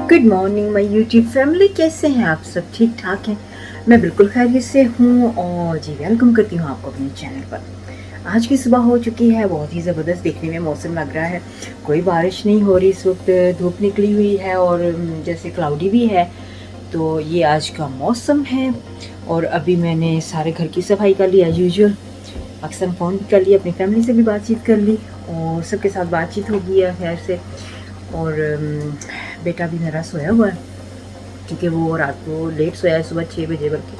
Good morning my YouTube family, कैसे हैं आप सब? ठीक ठाक हैं। मैं बिल्कुल खैरियत से हूँ और जी वेलकम करती हूँ आपको अपने चैनल पर। आज की सुबह हो चुकी है, बहुत ही ज़बरदस्त देखने में मौसम लग रहा है। कोई बारिश नहीं हो रही इस वक्त, धूप निकली हुई है और जैसे क्लाउडी भी है। तो ये आज का मौसम है। और अभी मैंने सारे घर की सफाई कर ली एज यूजुअल। अक्सर फ़ोन भी कर लिया, अपनी फैमिली से भी बातचीत कर ली और सबके साथ बातचीत हो गई है खैर से। और बेटा भी मेरा सोया हुआ है क्योंकि वो रात को लेट सोया है, सुबह 6 बजे, बल्कि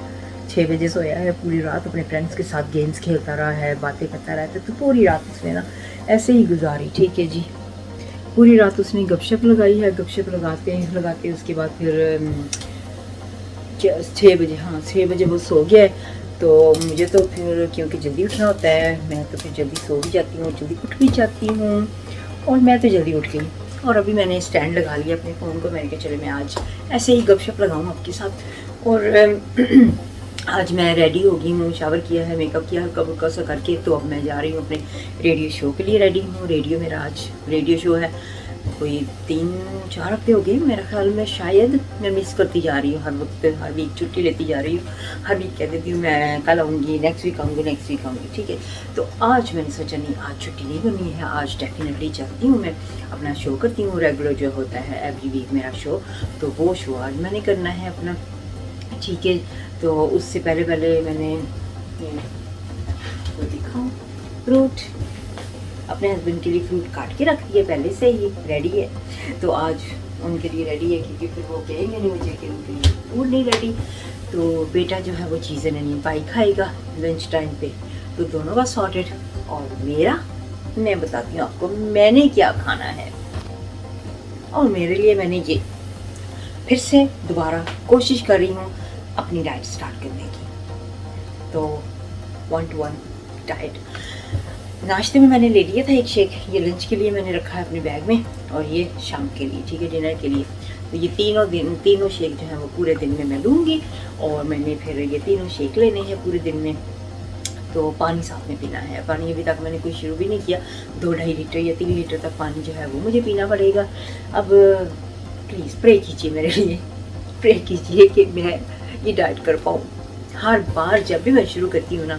6 बजे सोया है। पूरी रात अपने फ्रेंड्स के साथ गेम्स खेलता रहा है, बातें करता रहता है। तो पूरी रात उसने ना ऐसे ही गुजारी, ठीक है जी। पूरी रात उसने गपशप लगाई है। गपशप लगाते उसके बाद फिर 6 बजे, हाँ 6 बजे वो सो गया है। तो मुझे तो फिर क्योंकि जल्दी उठना होता है, मैं तो फिर जल्दी सो भी जाती हूँ, जल्दी उठ भी जाती हूँ। और मैं तो जल्दी उठ गई और अभी मैंने स्टैंड लगा लिया अपने फ़ोन को। मैंने कहा चले मैं आज ऐसे ही गपशप लगाऊँ आपके साथ। और आज मैं रेडी हो गई हूँ, शावर किया है, मेकअप किया है, कब कैसा करके। तो अब मैं जा रही हूँ अपने रेडियो शो के लिए। रेडी हूँ, रेडियो मेरा आज रेडियो शो है। कोई 3-4 हफ्ते हो गए मेरा ख्याल में, शायद मैं मिस करती जा रही हूँ। हर वक्त हर वीक छुट्टी लेती जा रही हूँ। हर वीक कह देती हूँ मैं कल आऊँगी, नेक्स्ट वीक आऊँगी, नेक्स्ट वीक आऊँगी, ठीक है। तो आज मैंने सोचा नहीं, आज छुट्टी नहीं करनी है, आज डेफिनेटली चलती हूँ, मैं अपना शो करती हूँ। रेगुलर जो होता है एवरी वीक मेरा शो, तो वो शो आज मैंने करना है अपना, ठीक है। तो उससे पहले मैंने दिखाऊँ फ्रूट, अपने हस्बैंड के लिए फ्रूट काट के रख दिया पहले से ही, रेडी है। तो आज उनके लिए रेडी है क्योंकि फिर वो कहेंगे नहीं मुझे कि उनके लिए फूड नहीं रेडी। तो बेटा जो है वो चीज़ें नहीं पाई खाएगा लंच टाइम पे, तो दोनों का सॉर्टेड। और मेरा, मैं बताती हूँ आपको मैंने क्या खाना है। और मेरे लिए मैंने ये फिर से दोबारा कोशिश कर रही हूँ अपनी डाइट स्टार्ट करने की। तो 1 to 1 डाइट। नाश्ते में मैंने ले लिया था एक शेक, ये लंच के लिए मैंने रखा है अपने बैग में, और ये शाम के लिए, ठीक है, डिनर के लिए। तो ये तीनों शेक जो है वो पूरे दिन में मैं लूँगी। और मैंने फिर ये तीनों शेक लेने हैं पूरे दिन में। तो पानी साथ में पीना है। पानी अभी तक मैंने कोई शुरू भी नहीं किया। 2-2.5 लीटर या 3 लीटर तक पानी जो है वो मुझे पीना पड़ेगा। अब प्लीज़ प्रे कीजिए मेरे लिए, प्रे कीजिए कि मैं ये डाइट कर पाऊँ। हर बार जब भी मैं शुरू करती हूँ ना,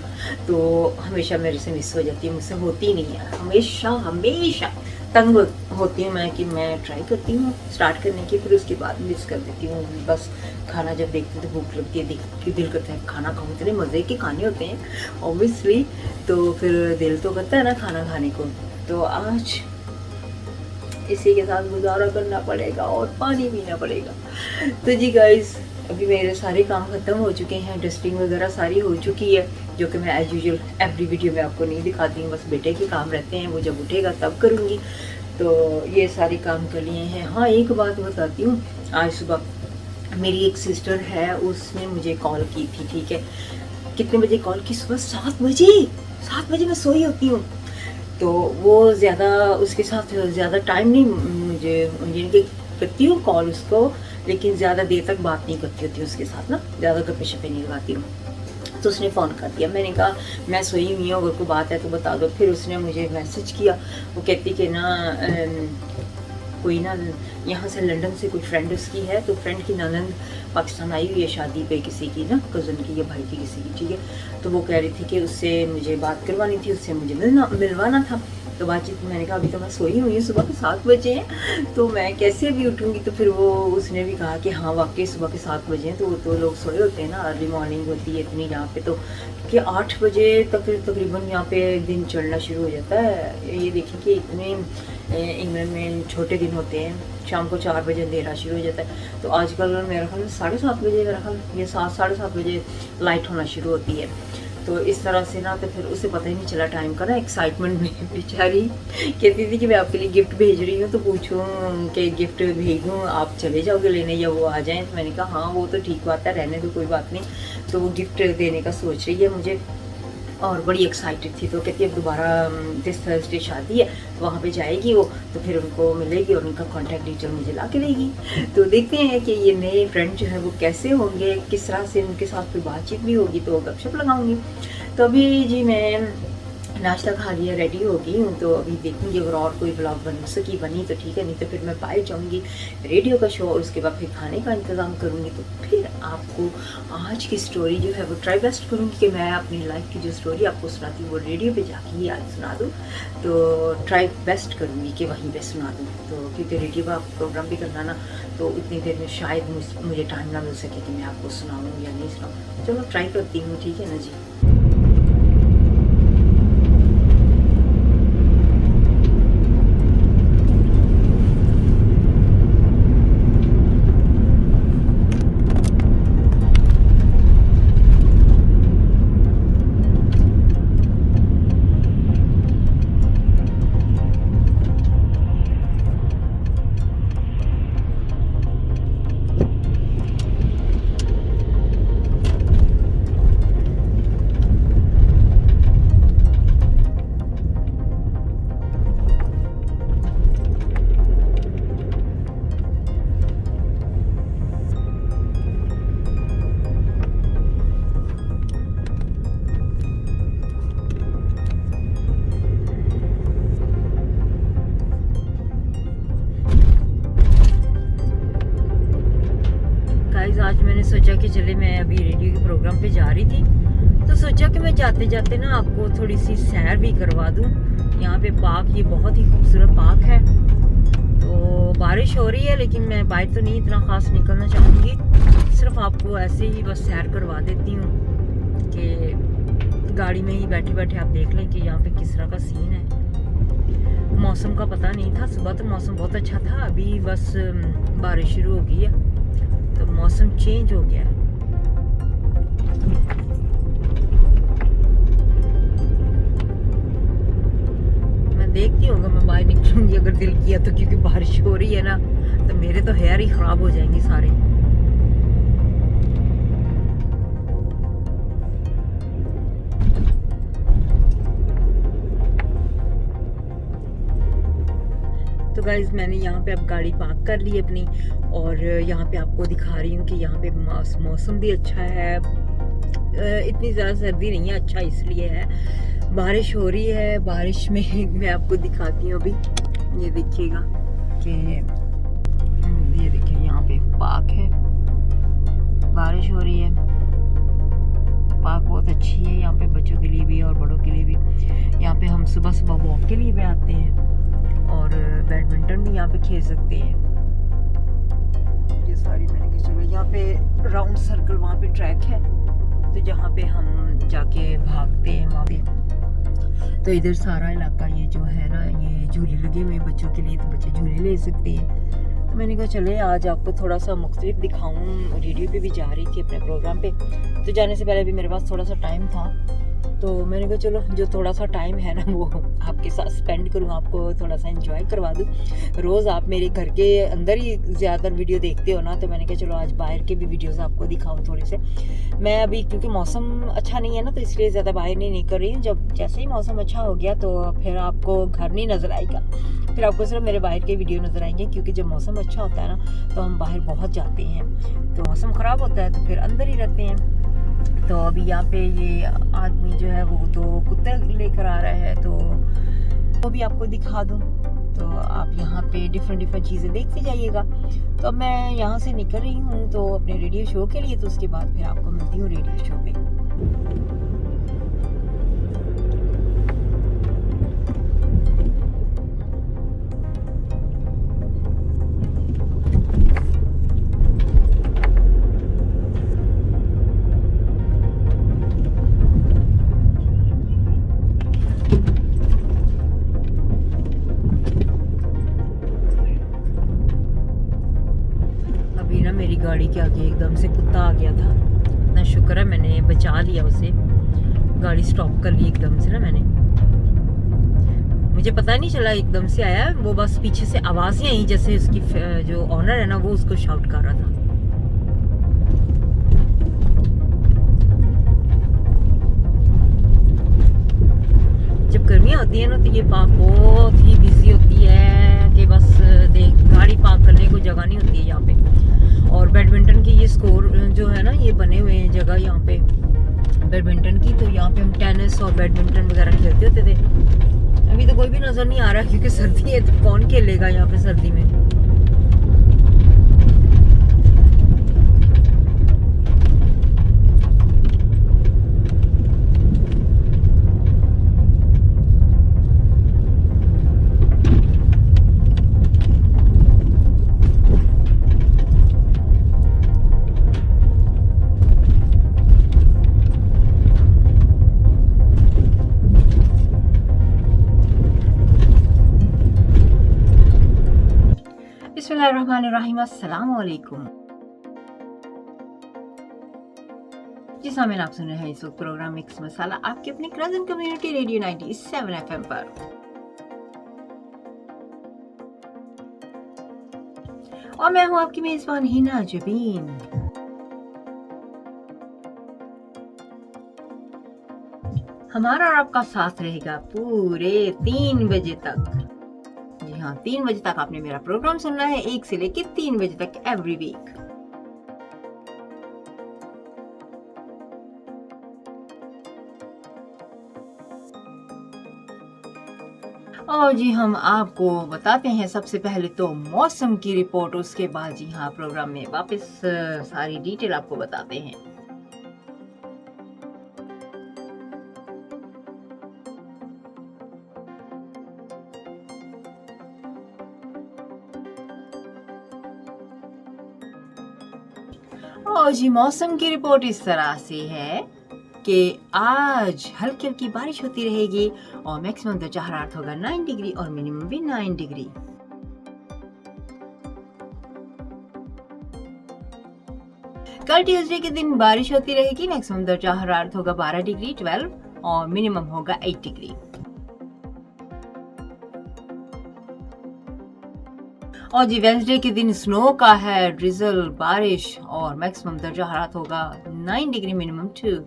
तो हमेशा मेरे से मिस हो जाती है, मुझसे होती नहीं है। हमेशा तंग होती हूँ मैं कि मैं ट्राई करती हूँ स्टार्ट करने की, फिर उसके बाद मिस कर देती हूँ। बस खाना जब देखती हूँ तो भूख लगती है, देख के दिल करता है खाना खाऊँ। इतने मज़े के खाने होते हैं ऑब्वियसली, तो फिर दिल तो करता है ना खाना खाने को। तो आज इसी के साथ गुजारा करना पड़ेगा और पानी पीना पड़ेगा। तो जी गाइस, अभी मेरे सारे काम ख़त्म हो चुके हैं, डस्टिंग वगैरह सारी हो चुकी है, जो कि मैं एज यूजुअल एवरी वीडियो में आपको नहीं दिखाती हूँ। बस बेटे के काम रहते हैं, वो जब उठेगा तब करूँगी। तो ये सारे काम कर लिए हैं। हाँ, एक बात बताती हूँ, आज सुबह मेरी एक सिस्टर है, उसने मुझे कॉल की थी, ठीक है। कितने बजे कॉल की? सुबह 7 बजे। 7 बजे मैं सोई होती हूँ। तो वो ज़्यादा, उसके साथ ज़्यादा टाइम नहीं मुझे, यानी करती हूँ कॉल उसको, लेकिन ज़्यादा देर तक बात नहीं करती होती उसके साथ ना, ज़्यादा गप्पे शप्पे नहीं लगाती हूँ। तो उसने फ़ोन कर दिया, मैंने कहा मैं सोई हुई हूँ, अगर कोई बात है तो बता दो। फिर उसने मुझे मैसेज किया, वो कहती कि ना कोई ना यहाँ से लंदन से कोई फ्रेंड उसकी है, तो फ्रेंड की ननंद पाकिस्तान आई हुई है शादी पे किसी की ना, कज़न की या भाई की किसी की, ठीक है। तो वो कह रही थी कि उससे मुझे बात करवानी थी, उससे मुझे मिलवाना था। तो बातचीत, मैंने कहा अभी तो मैं सोई हुई हूँ, सुबह के 7 बजे हैं, तो मैं कैसे अभी उठूँगी। तो फिर वो उसने भी कहा कि हाँ वाकई सुबह के 7 बजे हैं, तो वो तो लोग सोए होते हैं ना, अर्ली मॉर्निंग होती है इतनी यहाँ पे, तो कि 8 बजे तक तकरीबन यहाँ पे दिन चढ़ना शुरू हो जाता है। ये देखिए कि इतने इंग्लैंड में छोटे दिन होते हैं, शाम को 4 बजे अंधेरा शुरू हो जाता है। तो आजकल मेरा ख्याल 7:30 बजे, मेरा ख्याल ये 7-7:30 बजे लाइट होना शुरू होती है। तो इस तरह से ना, तो फिर उसे पता ही नहीं चला टाइम का ना, एक्साइटमेंट में बेचारी कहती थी कि मैं आपके लिए गिफ्ट भेज रही हूँ, तो पूछूँ कि गिफ्ट भेज दूँ, आप चले जाओगे लेने या वो आ जाएँ। तो मैंने कहा हाँ वो तो ठीक बात है, रहने दो कोई बात नहीं। तो वो गिफ्ट देने का सोच रही है मुझे, और बड़ी एक्साइटेड थी। तो कहती है अब दोबारा दिस थर्सडे शादी है, तो वहाँ पे जाएगी वो, तो फिर उनको मिलेगी और उनका कॉन्टैक्ट डिटेल मुझे ला के देगी। तो देखते हैं कि ये नए फ्रेंड जो है वो कैसे होंगे, किस तरह से उनके साथ कोई बातचीत भी होगी, तो गपशप लगाऊंगी। तो अभी जी मैं नाश्ता खा लिया, रेडी हो गई हूँ। तो अभी देखूँगी अगर और कोई ब्लॉग बन सकी बनी तो ठीक है, नहीं तो फिर मैं बाहर जाऊँगी रेडियो का शो और उसके बाद फिर खाने का इंतज़ाम करूँगी। तो फिर आपको आज की स्टोरी जो है वो ट्राई बेस्ट करूँगी कि मैं अपनी लाइफ की जो स्टोरी आपको सुनाती हूँ वो रेडियो पे जाके ही आज सुना दूँ। तो ट्राई बेस्ट करूँगी कि वहीं पे सुना दूँ, तो क्योंकि रेडियो का प्रोग्राम भी करना ना, तो उतनी देर में शायद मुझे टाइम ना मिल सके कि मैं आपको सुनाऊँ या नहीं सुनाऊँ। चलो ट्राई करती हूँ, ठीक है ना जी। आज मैंने सोचा कि चले, मैं अभी रेडियो के प्रोग्राम पे जा रही थी तो सोचा कि मैं जाते जाते ना आपको थोड़ी सी सैर भी करवा दूं। यहाँ पे पार्क, ये बहुत ही खूबसूरत पार्क है। तो बारिश हो रही है लेकिन मैं बाहर तो नहीं इतना ख़ास निकलना चाहूँगी, सिर्फ आपको ऐसे ही बस सैर करवा देती हूँ कि गाड़ी में ही बैठे बैठे आप देख लें कि यहाँ पे किस तरह का सीन है। मौसम का पता नहीं था, सुबह तो मौसम बहुत अच्छा था, अभी बस बारिश शुरू हो गई है तो मौसम चेंज हो गया है। मैं देखती हूँ मैं बाहर निकलूंगी अगर दिल किया तो, क्योंकि बारिश हो रही है ना तो मेरे तो हेयर ही खराब हो जाएंगे सारे। तो गाइज मैंने यहाँ पे अब गाड़ी पार्क कर ली अपनी और यहाँ पे आपको दिखा रही हूँ कि यहाँ पे मौसम भी अच्छा है, इतनी ज़्यादा सर्दी नहीं है, अच्छा इसलिए है। बारिश हो रही है, बारिश में मैं आपको दिखाती हूँ अभी, ये देखिएगा कि ये देखिए यहाँ पे पार्क है, बारिश हो रही है, पार्क बहुत अच्छी है यहाँ पे बच्चों के लिए भी और बड़ों के लिए भी। यहाँ पे हम सुबह सुबह वॉक के लिए भी आते हैं और बैडमिंटन भी यहाँ पे खेल सकते हैं। ये सारी मैंने की जगह, यहाँ पे राउंड सर्कल वहाँ पे ट्रैक है तो जहाँ पे हम जाके भागते हैं वहाँ पे। तो इधर सारा इलाका ये जो है ना, ये झूले लगे हुए बच्चों के लिए, तो बच्चे झूले ले सकते हैं। तो मैंने कहा चले आज आपको थोड़ा सा मुख्तलिफ दिखाऊं। रेडियो पे भी जा रही थी अपने प्रोग्राम पे, तो जाने से पहले भी मेरे पास थोड़ा सा टाइम था तो मैंने कहा चलो जो थोड़ा सा टाइम है ना वो आपके साथ स्पेंड करूँ, आपको थोड़ा सा एंजॉय करवा दूँ। रोज़ आप मेरे घर के अंदर ही ज़्यादातर वीडियो देखते हो ना, तो मैंने कहा चलो आज बाहर के भी वीडियोस आपको दिखाऊँ थोड़े से। मैं अभी क्योंकि मौसम अच्छा नहीं है ना तो इसलिए ज़्यादा बाहर नहीं निकल रही हूँ। जब जैसे ही मौसम अच्छा हो गया तो फिर आपको घर नहीं नज़र आएगा, फिर आपको सिर्फ मेरे बाहर के वीडियो नज़र आएंगे, क्योंकि जब मौसम अच्छा होता है ना तो हम बाहर बहुत जाते हैं, तो मौसम ख़राब होता है तो फिर अंदर ही रहते हैं। तो अभी यहाँ पे ये आदमी जो है वो दो कुत्ते लेकर आ रहा है तो वो भी आपको दिखा दूँ, तो आप यहाँ पे डिफरेंट चीज़ें देखते जाइएगा। तो अब मैं यहाँ से निकल रही हूँ तो अपने रेडियो शो के लिए, तो उसके बाद फिर आपको मिलती हूँ रेडियो शो पे। मेरी गाड़ी के आगे एकदम से कुत्ता आ गया था, इतना शुक्र है मैंने बचा लिया उसे, गाड़ी स्टॉप कर ली एकदम से ना मैंने, मुझे पता नहीं चला एकदम से आया वो, बस पीछे से आवाज़ें आई जैसे उसकी जो ऑनर है ना वो उसको शाउट कर रहा था। जब गर्मियाँ होती है ना तो ये पार्क बहुत ही बिजी होती है कि बस गाड़ी पार्क करने को जगह नहीं होती है यहाँ पे। और बैडमिंटन की ये स्कोर जो है ना ये बने हुए हैं जगह यहाँ पे, बैडमिंटन की, तो यहाँ पे हम टेनिस और बैडमिंटन वगैरह खेलते होते थे। अभी तो कोई भी नज़र नहीं आ रहा क्योंकि सर्दी है, तो कौन खेलेगा यहाँ पे सर्दी में। बिस्मिल्लाहिर्रहमानिर्रहीम, अस्सलाम वालेकुम। जी सामने आप सुन रहे हैं इस वक्त प्रोग्राम मिक्स मसाला आपके अपने क्राजन कम्युनिटी रेडियो 97 FM पर। और मैं हूं आपकी मेजबान हिना जबीन। हमारा और आपका साथ रहेगा पूरे 3 बजे तक। जी हाँ, 3 बजे तक आपने मेरा प्रोग्राम सुनना है, 1 से लेकर 3 बजे तक एवरी वीक। और जी हम आपको बताते हैं सबसे पहले तो मौसम की रिपोर्ट, उसके बाद जी हाँ प्रोग्राम में वापस सारी डिटेल आपको बताते हैं। और जी मौसम की रिपोर्ट इस तरह से है कि आज हल्की हल्की बारिश होती रहेगी और मैक्सिमम तो चाहरात होगा 9 डिग्री और मिनिमम भी 9 डिग्री। कल ट्यूसडे के दिन बारिश होती रहेगी, मैक्सिमम तो चाहरात होगा 12 डिग्री 12 और मिनिमम होगा 8 डिग्री। और जी वेंसडे के दिन स्नो का है, ड्रिजल बारिश और मैक्सिमम दर्जा हरारत होगा 9 डिग्री मिनिमम 2।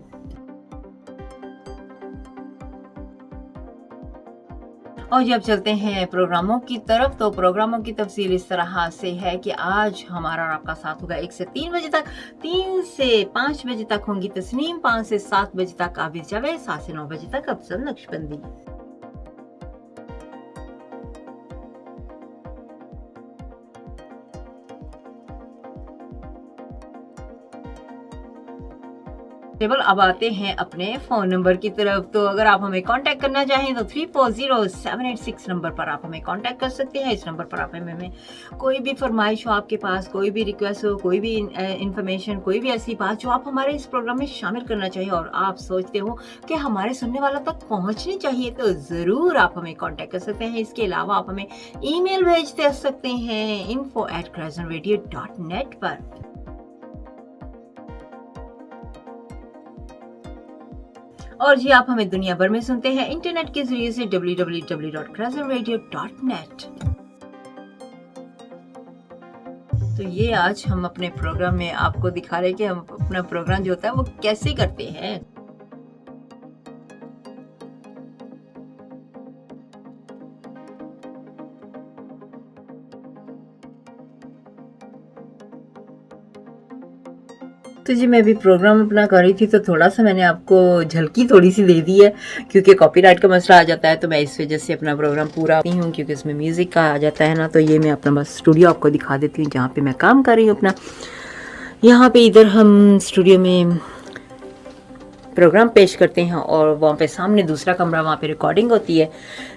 और जब चलते हैं प्रोग्रामों की तरफ, तो प्रोग्रामों की तफसील इस तरह से है कि आज हमारा और आपका साथ होगा 1 से 3 बजे तक, 3 से 5 बजे तक होंगी तस्नीम, 5 से 7 बजे तक आबिद जावेद, 7 से 9 बजे तक अफजल नक्शबंदी। अब आते हैं अपने फोन नंबर की तरफ। तो अगर आप हमें कांटेक्ट करना चाहें तो 340786 नंबर पर आप हमें कांटेक्ट कर सकते हैं। इस नंबर पर आप हमें कोई भी फरमाइश हो, आपके पास कोई भी रिक्वेस्ट हो, कोई भी इंफॉर्मेशन, कोई भी ऐसी बात जो आप हमारे इस प्रोग्राम में शामिल करना चाहिए और आप सोचते हो कि हमारे सुनने वालों तक पहुंचनी चाहिए, तो ज़रूर आप हमें कॉन्टेक्ट कर सकते हैं। इसके अलावा आप हमें ईमेल भेजते सकते हैं info@krazenradio.net पर। और जी आप हमें दुनिया भर में सुनते हैं इंटरनेट के जरिए से www.krazenradio.net। तो ये आज हम अपने प्रोग्राम में आपको दिखा रहे हैं कि हम अपना प्रोग्राम जो होता है वो कैसे करते हैं। तो जी मैं भी प्रोग्राम अपना कर रही थी, तो थोड़ा सा मैंने आपको झलकी थोड़ी सी दे दी है क्योंकि कॉपीराइट का मसला आ जाता है, तो मैं इस वजह से अपना प्रोग्राम पूरा नहीं हूँ क्योंकि इसमें म्यूज़िक का आ जाता है ना। तो ये मैं अपना बस स्टूडियो आपको दिखा देती हूँ जहाँ पे मैं काम कर रही हूँ अपना। यहाँ पे इधर हम स्टूडियो में प्रोग्राम पेश करते हैं और वहाँ पे सामने दूसरा कमरा, वहाँ पे रिकॉर्डिंग होती है।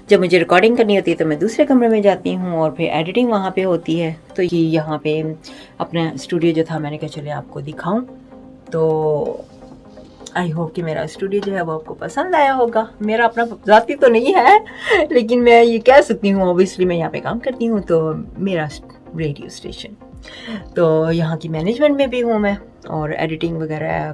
जब मुझे रिकॉर्डिंग करनी होती है तो मैं दूसरे कमरे में जाती हूँ और फिर एडिटिंग वहाँ पे होती है। तो ये यहाँ पे अपना स्टूडियो जो था, मैंने कहा चले आपको दिखाऊं। तो आई होप कि मेरा स्टूडियो जो है वो आपको पसंद आया होगा। मेरा अपना ज़ाती तो नहीं है, लेकिन मैं ये कह सकती हूँ ऑब्वियसली मैं यहाँ पे काम करती हूँ, तो मेरा रेडियो स्टेशन। तो यहाँ की मैनेजमेंट में भी हूँ मैं, और एडिटिंग वगैरह,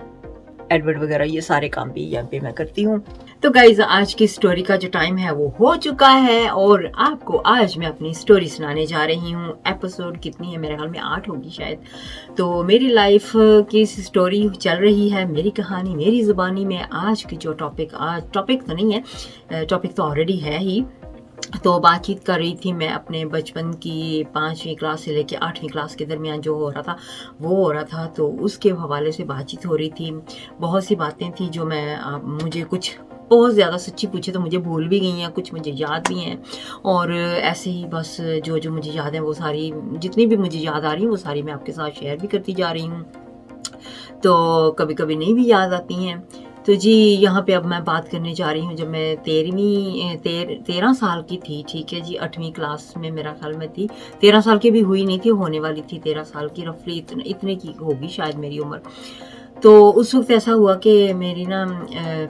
एडवर्ड वगैरह, ये सारे काम भी यहाँ पे मैं करती हूँ। तो गाइज आज की स्टोरी का जो टाइम है वो हो चुका है और आपको आज मैं अपनी स्टोरी सुनाने जा रही हूँ। एपिसोड कितनी है, मेरे ख्याल में 8 होगी शायद। तो मेरी लाइफ की स्टोरी चल रही है, मेरी कहानी मेरी ज़ुबानी में। आज की जो टॉपिक, आज टॉपिक तो नहीं है, टॉपिक तो ऑलरेडी है ही। तो बातचीत कर रही थी मैं अपने बचपन की 5वीं क्लास से लेके 8वीं क्लास के दरमियान जो हो रहा था वो हो रहा था, तो उसके हवाले से बातचीत हो रही थी। बहुत सी बातें थी जो मुझे कुछ बहुत ज़्यादा सच्ची पूछे तो मुझे भूल भी गई हैं, कुछ मुझे याद भी हैं। और ऐसे ही बस जो जो मुझे याद है वो सारी, जितनी भी मुझे याद आ रही हैं वो सारी मैं आपके साथ शेयर भी करती जा रही हूँ। तो कभी कभी नहीं भी याद आती हैं। तो जी यहाँ पे अब मैं बात करने जा रही हूँ जब मैं 13 साल की थी, ठीक है जी, 8वीं क्लास में मेरा ख्याल में थी। 13 साल की भी हुई नहीं थी, होने वाली थी 13 साल की, रफली इतने की होगी शायद मेरी उम्र। तो उस वक्त ऐसा हुआ कि मेरी ना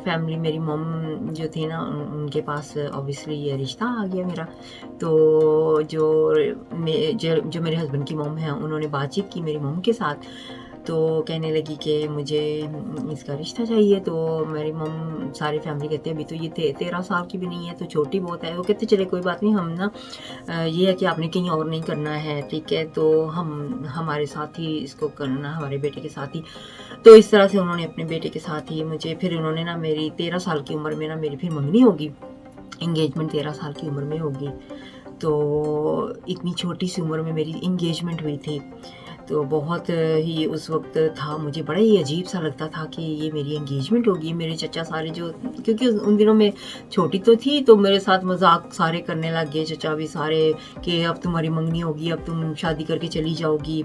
फैमिली, मेरी मॉम जो थी ना, उनके पास ऑब्वियसली ये रिश्ता आ गया मेरा। तो जो मेरे हस्बैंड की मॉम है उन्होंने बातचीत की मेरी मॉम के साथ, तो कहने लगी कि मुझे इसका रिश्ता चाहिए। तो मेरी मम, सारी फैमिली कहते हैं अभी तो ये 13 साल की भी नहीं है, तो छोटी बहुत है। वो कहते चले कोई बात नहीं, हम ना ये है कि आपने कहीं और नहीं करना है, ठीक है, तो हम हमारे साथ ही इसको करना, हमारे बेटे के साथ ही। तो इस तरह से उन्होंने अपने बेटे के साथ ही मुझे, फिर उन्होंने ना मेरी 13 साल की उम्र में ना मेरी फिर मंगनी होगी, इंगेजमेंट 13 साल की उम्र में होगी। तो इतनी छोटी सी उम्र में मेरी इंगेजमेंट हुई थी। तो बहुत ही उस वक्त था, मुझे बड़ा ही अजीब सा लगता था कि ये मेरी एंगेजमेंट होगी। मेरे चचा सारे जो, क्योंकि उन दिनों में छोटी तो थी, तो मेरे साथ मजाक सारे करने लग गए, चचा भी सारे, कि अब तुम्हारी मंगनी होगी, अब तुम शादी करके चली जाओगी।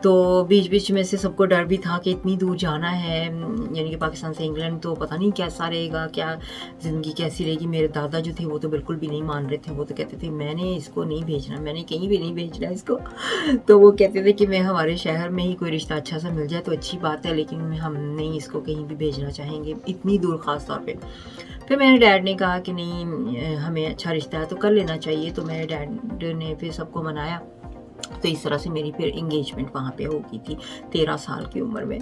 तो बीच बीच में से सबको डर भी था कि इतनी दूर जाना है, यानी कि पाकिस्तान से इंग्लैंड, तो पता नहीं कैसा रहेगा, क्या ज़िंदगी कैसी रहेगी। मेरे दादा जो थे वो तो बिल्कुल भी नहीं मान रहे थे, वो तो कहते थे मैंने इसको नहीं भेजना, मैंने कहीं भी नहीं भेजना इसको। तो वो कहते थे कि मैं हमारे शहर में ही कोई रिश्ता अच्छा सा मिल जाए तो अच्छी बात है, लेकिन हम नहीं इसको कहीं भी भेजना चाहेंगे, इतनी दूर ख़ास तौर पे। फिर मेरे डैड ने कहा कि नहीं, हमें अच्छा रिश्ता है तो कर लेना चाहिए। तो मेरे डैड ने फिर सबको मनाया। तो इस तरह से मेरी फिर इंगेजमेंट वहाँ पे हो गई थी 13 साल की उम्र में।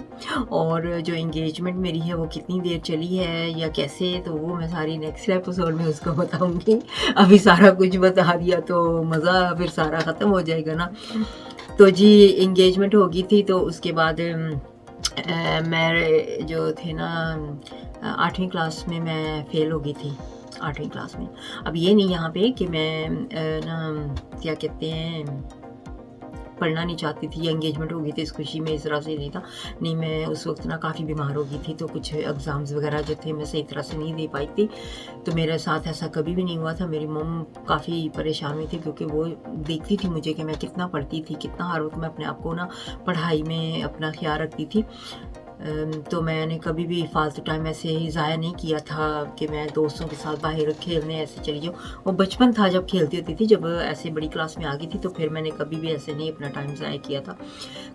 और जो इंगेजमेंट मेरी है वो कितनी देर चली है या कैसे, तो वो मैं सारी नेक्स्ट एपिसोड में उसको बताऊंगी। अभी सारा कुछ बता दिया तो मज़ा फिर सारा ख़त्म हो जाएगा ना। तो जी इंगेजमेंट हो गई थी। तो उसके बाद मेरे जो थे ना 8वीं क्लास में मैं फ़ेल हो गई थी, 8वीं क्लास में। अब ये नहीं यहाँ पे कि मैं ना क्या कहते हैं पढ़ना नहीं चाहती थी या एंगेजमेंट हो गई थी इस खुशी में, इस तरह से नहीं था। नहीं, मैं उस वक्त ना काफ़ी बीमार हो गई थी, तो कुछ एग्ज़ाम्स वगैरह जो थे मैं सही तरह से नहीं दे पाई थी। तो मेरे साथ ऐसा कभी भी नहीं हुआ था। मेरी मम काफ़ी परेशान हुई थी क्योंकि वो देखती थी मुझे कि मैं कितना पढ़ती थी, कितना हर वक्त मैं अपने आप को ना पढ़ाई में अपना ख्याल रखती थी। तो मैंने कभी भी फालतू टाइम ऐसे ही ज़ाया नहीं किया था कि मैं दोस्तों के साथ बाहर खेलने ऐसे चली जाऊँ। वो बचपन था जब खेलती होती थी, जब ऐसे बड़ी क्लास में आ गई थी तो फिर मैंने कभी भी ऐसे नहीं अपना टाइम ज़ाया किया था।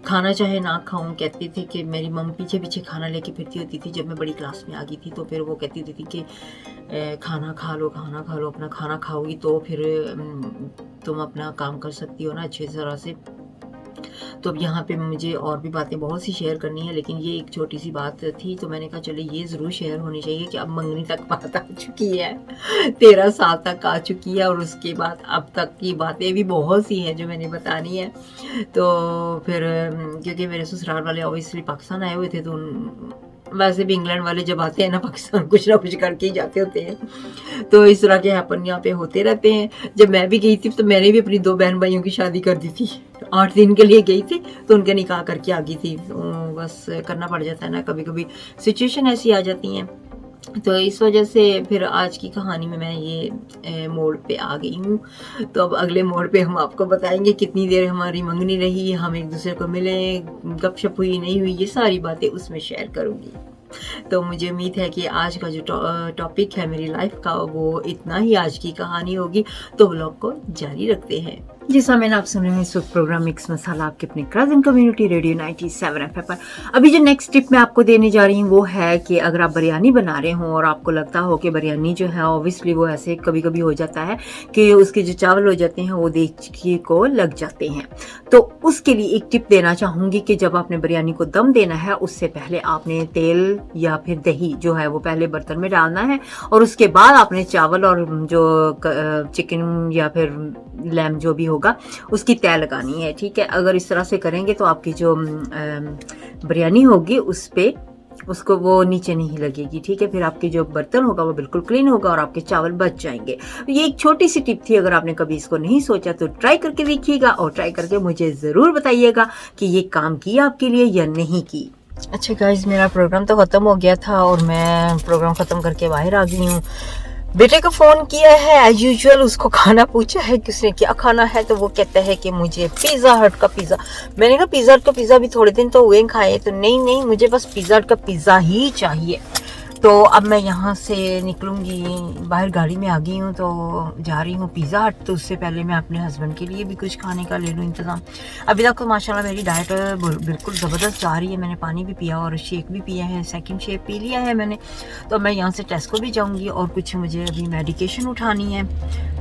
खाना चाहे ना खाऊं, कहती थी कि मेरी मम पीछे पीछे खाना लेके फिरती होती थी। जब मैं बड़ी क्लास में आ गई थी तो फिर वो कहती होती थी कि खाना खा लो, खाना खा लो, अपना खाना खाओगी तो फिर तुम अपना काम कर सकती हो ना अच्छी तरह से। तो अब यहाँ पे मुझे और भी बातें बहुत सी शेयर करनी है, लेकिन ये एक छोटी सी बात थी तो मैंने कहा चले ये ज़रूर शेयर होनी चाहिए कि अब मंगनी तक बात आ चुकी है, 13 साल तक आ चुकी है और उसके बाद अब तक की बातें भी बहुत सी हैं जो मैंने बतानी है। तो फिर क्योंकि मेरे ससुराल वाले ऑब्वियसली पाकिस्तान आए हुए थे, तो वैसे भी इंग्लैंड वाले जब आते हैं ना पाकिस्तान कुछ ना कुछ करके ही जाते होते हैं। तो इस तरह के हैपन यहाँ पे होते रहते हैं। जब मैं भी गई थी तो मैंने भी अपनी 2 बहन भाइयों की शादी कर दी थी। 8 दिन के लिए गई थी तो उनके निकाह करके आ गई थी। तो बस करना पड़ जाता है ना, कभी कभी सिचुएशन ऐसी आ जाती हैं। तो इस वजह से फिर आज की कहानी में मैं ये मोड़ पे आ गई हूँ। तो अब अगले मोड़ पे हम आपको बताएंगे कितनी देर हमारी मंगनी रही, हम एक दूसरे को मिले, गपशप हुई नहीं हुई, ये सारी बातें उसमें शेयर करूँगी। तो मुझे उम्मीद है कि आज का जो टॉपिक है मेरी लाइफ का वो इतना ही आज की कहानी होगी। तो व्लॉग को जारी रखते हैं। जिस समय आप सुन रहे हैं इस वक्त प्रोग्राम मिक्स मसाला आपके अपने कज़न कम्युनिटी रेडियो 97 FM पर। अभी जो नेक्स्ट टिप मैं आपको देने जा रही हूँ वो है कि अगर आप बिरयानी बना रहे हो और आपको लगता हो कि बिरयानी जो है ऑब्वियसली वो ऐसे कभी कभी हो जाता है कि उसके जो चावल हो जाते हैं वो देखिए को लग जाते हैं, तो उसके लिए एक टिप देना चाहूँगी कि जब आपने बिरयानी को दम देना है उससे पहले आपने तेल या फिर दही जो है वो पहले बर्तन में डालना है और उसके बाद आपने चावल और जो चिकन या फिर लैम जो भी होगा उसकी तय लगानी है। ठीक है, अगर इस तरह से करेंगे तो आपकी जो बिरयानी होगी उस पे उसको वो नीचे नहीं लगेगी, ठीक है। फिर आपके जो बर्तन होगा वो बिल्कुल क्लीन होगा और आपके चावल बच जाएंगे। ये एक छोटी सी टिप थी, अगर आपने कभी इसको नहीं सोचा तो ट्राई करके देखिएगा और ट्राई करके मुझे ज़रूर बताइएगा कि ये काम किया आपके लिए या नहीं की। अच्छा गाइस, मेरा प्रोग्राम तो ख़त्म हो गया था और मैं प्रोग्राम ख़त्म करके बाहर आ गई हूँ। बेटे को फ़ोन किया है एज यूजुअल, उसको खाना पूछा है कि उसने क्या खाना है, तो वो कहता है कि मुझे पिज़्ज़ा हट का पिज़्ज़ा। मैंने कहा पिज़्ज़ा हट का पिज़्ज़ा भी थोड़े दिन तो हुए खाए, तो नहीं मुझे बस पिज़्ज़ा हट का पिज़्ज़ा ही चाहिए। तो अब मैं यहाँ से निकलूँगी, बाहर गाड़ी में आ गई हूँ तो जा रही हूँ पिज़्ज़ा हट। तो उससे पहले मैं अपने हस्बैंड के लिए भी कुछ खाने का ले लूँ इंतज़ाम। अभी तक तो माशाल्लाह मेरी डाइट बिल्कुल ज़बरदस्त जा रही है। मैंने पानी भी पिया और शेक भी पिया है, सेकंड शेक पी लिया है मैंने। तो मैं यहाँ से टेस्को भी जाऊँगी और कुछ मुझे अभी मेडिकेशन उठानी है,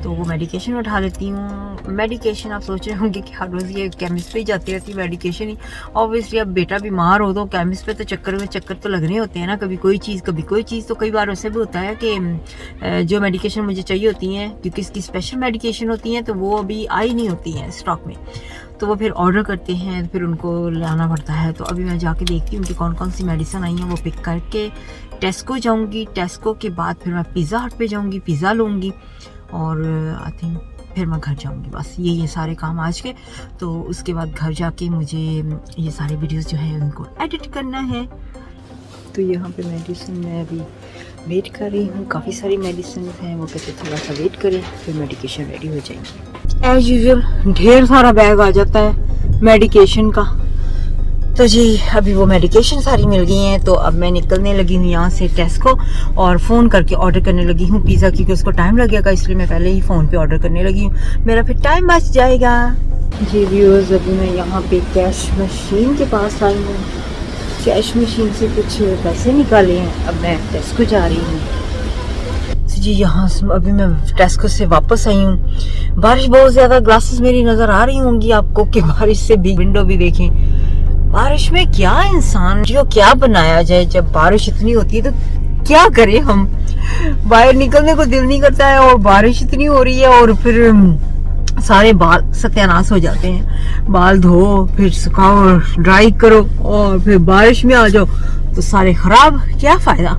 तो वो मेडिकेशन उठा लेती हूँ। मेडिकेशन आप सोच रहे होंगे कि हर रोज़ ये केमिस्ट पे ही जाती रहती है मेडिकेशन ही। ऑब्वियसली अब बेटा बीमार हो तो केमिस्ट पे तो चक्कर तो लगने होते हैं ना, कभी कोई चीज़ कभी कोई चीज़। तो कई बार वैसे भी होता है कि जो मेडिकेशन मुझे चाहिए होती हैं, क्योंकि इसकी स्पेशल मेडिकेशन होती हैं, तो वो अभी आई नहीं होती हैं स्टॉक में, तो वो फिर ऑर्डर करते हैं, फिर उनको लाना पड़ता है। तो अभी मैं जाके देखती हूँ कि कौन कौन सी मेडिसिन आई हैं, वो पिक करके टेस्को जाऊँगी। टेस्को के बाद फिर मैं पिज़्ज़ा हट पे जाऊँगी, पिज़्ज़ा लूँगी और आई थिंक फिर मैं घर जाऊँगी। बस ये सारे काम आज के। तो उसके बाद घर जाके मुझे ये सारे वीडियोस जो है उनको एडिट करना है। तो यहाँ पे मेडिसिन मैं अभी वेट कर रही हूँ, काफ़ी सारी मेडिसिन हैं, वो कहते थोड़ा सा वेट करें फिर मेडिकेशन रेडी हो जाएंगी। एज यूजुअल ढेर सारा बैग आ जाता है मेडिकेशन का। तो जी अभी वो मेडिकेशन सारी मिल गई हैं, तो अब मैं निकलने लगी हूँ यहाँ से टेस्को और फ़ोन करके ऑर्डर करने लगी हूँ पिज़्ज़ा, क्योंकि उसको टाइम लगेगा, इसलिए मैं पहले ही फ़ोन पे ऑर्डर करने लगी हूँ, मेरा फिर टाइम बच जाएगा। जी व्यूअर्स, अभी मैं यहाँ पे कैश मशीन के पास आई हूँ, कैश मशीन से कुछ पैसे निकाले हैं, अब मैं टेस्को जा रही हूँ। जी यहाँ अभी मैं टेस्को से वापस आई हूँ। बारिश बहुत ज़्यादा, ग्लासेस मेरी नज़र आ रही होंगी आपको कि बारिश से भी, विंडो भी देखें। बारिश में क्या इंसान जो क्या बनाया जाए, जब बारिश इतनी होती है तो क्या करें हम, बाहर निकलने को दिल नहीं करता है और बारिश इतनी हो रही है और फिर सारे बाल सत्यानाश हो जाते हैं। बाल धो, फिर सुखाओ, ड्राई करो और फिर बारिश में आ जाओ तो सारे खराब, क्या फ़ायदा।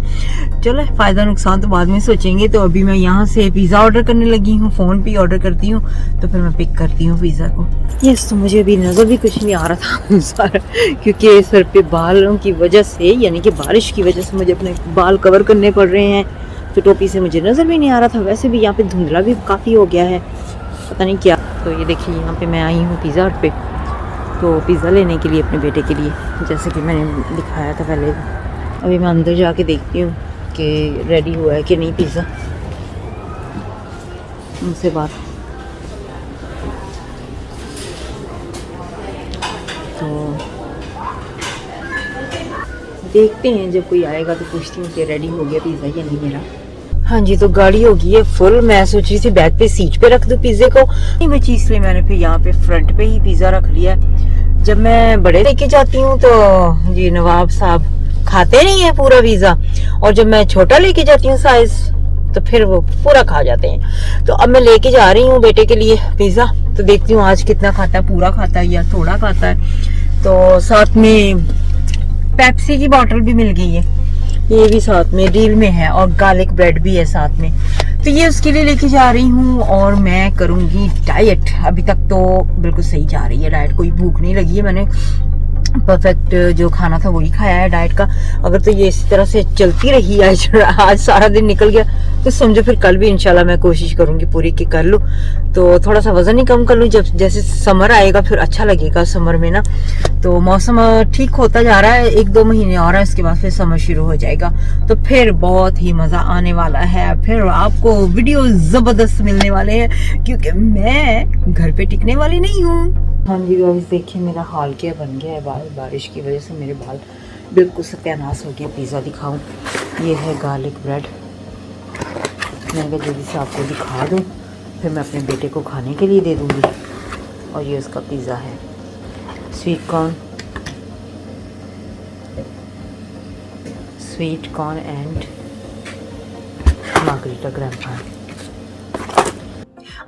चलो फ़ायदा नुकसान तो बाद में सोचेंगे। तो अभी मैं यहाँ से पिज़्ज़ा ऑर्डर करने लगी हूँ, फ़ोन पे ऑर्डर करती हूँ, तो फिर मैं पिक करती हूँ पिज़्ज़ा को। यस, तो मुझे अभी नज़र भी कुछ नहीं आ रहा था सारा, क्योंकि सर पे बालों की वजह से, यानी कि बारिश की वजह से मुझे अपने बाल कवर करने पड़ रहे हैं, तो टोपी से मुझे नज़र भी नहीं आ रहा था। वैसे भी यहाँ पे धुंधला भी काफ़ी हो गया है, पता नहीं क्या। तो ये देखिए यहाँ पे मैं आई हूँ पिज़्ज़ा हट पे, तो पिज़्ज़ा लेने के लिए अपने बेटे के लिए, जैसे कि मैंने दिखाया था पहले। अभी मैं अंदर जाके देखती हूँ कि रेडी हुआ है कि नहीं पिज़्ज़ा, उनसे बात। तो देखते हैं, जब कोई आएगा तो पूछती हूँ कि रेडी हो गया पिज़्ज़ा या नहीं मेरा। हाँ जी, तो गाड़ी हो गई है फुल। मैं सोच रही थी बैग पे सीट पे रख दूं पिज़्ज़े को, नहीं बची, इसलिए मैंने फिर यहाँ पे फ्रंट पे ही पिज़्ज़ा रख लिया। जब मैं बड़े लेके जाती हूँ तो जी नवाब साहब खाते नहीं है पूरा पिज़्ज़ा, और जब मैं छोटा लेके जाती हूँ साइज तो फिर वो पूरा खा जाते हैं। तो अब मैं लेके जा रही हूँ बेटे के लिए पिज़्ज़ा, तो देखती हूँ आज कितना खाता है, पूरा खाता है या थोड़ा खाता है। तो साथ में पेप्सी की बोतल भी मिल गई है, ये भी साथ में डील में है, और गार्लिक ब्रेड भी है साथ में। तो ये उसके लिए लेके जा रही हूँ और मैं करूँगी डाइट। अभी तक तो बिल्कुल सही जा रही है डाइट, कोई भूख नहीं लगी है, मैंने परफेक्ट जो खाना था वही खाया है डाइट का। अगर तो ये इसी तरह से चलती रही आज सारा दिन निकल गया, तो समझो फिर कल भी इंशाल्लाह मैं कोशिश करूंगी पूरी की कर लूँ, तो थोड़ा सा वजन ही कम कर लूँ। जब जैसे समर आएगा फिर अच्छा लगेगा, समर में ना तो मौसम ठीक होता जा रहा है, 1-2 महीने और है, उसके बाद फिर समर शुरू हो जाएगा, तो फिर बहुत ही मज़ा आने वाला है। फिर आपको वीडियो ज़बरदस्त मिलने वाले हैं, क्योंकि मैं घर पे टिकने वाली नहीं हूँ। हाँ जी गाइस, देखिए मेरा हाल क्या बन गया है, बारिश की वजह से मेरे बाल बिल्कुल सत्यानाश हो गया। पिज़्ज़ा दिखाऊं, ये है गार्लिक ब्रेड, मैंने कहा जल्दी से आपको दिखा दूं, फिर मैं अपने बेटे को खाने के लिए दे दूंगी। और ये उसका पिज़्ज़ा है, स्वीट कॉर्न एंड मार्गरीटा ग्रैम्पा।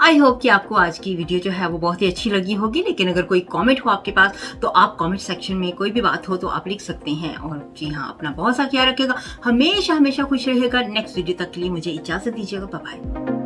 आई होप कि आपको आज की वीडियो जो है वो बहुत ही अच्छी लगी होगी, लेकिन अगर कोई कमेंट हो आपके पास तो आप कमेंट सेक्शन में कोई भी बात हो तो आप लिख सकते हैं। और जी हाँ, अपना बहुत सा ख्याल रखिएगा, हमेशा हमेशा खुश रहेगा। नेक्स्ट वीडियो तक के लिए मुझे इजाजत दीजिएगा। Bye bye.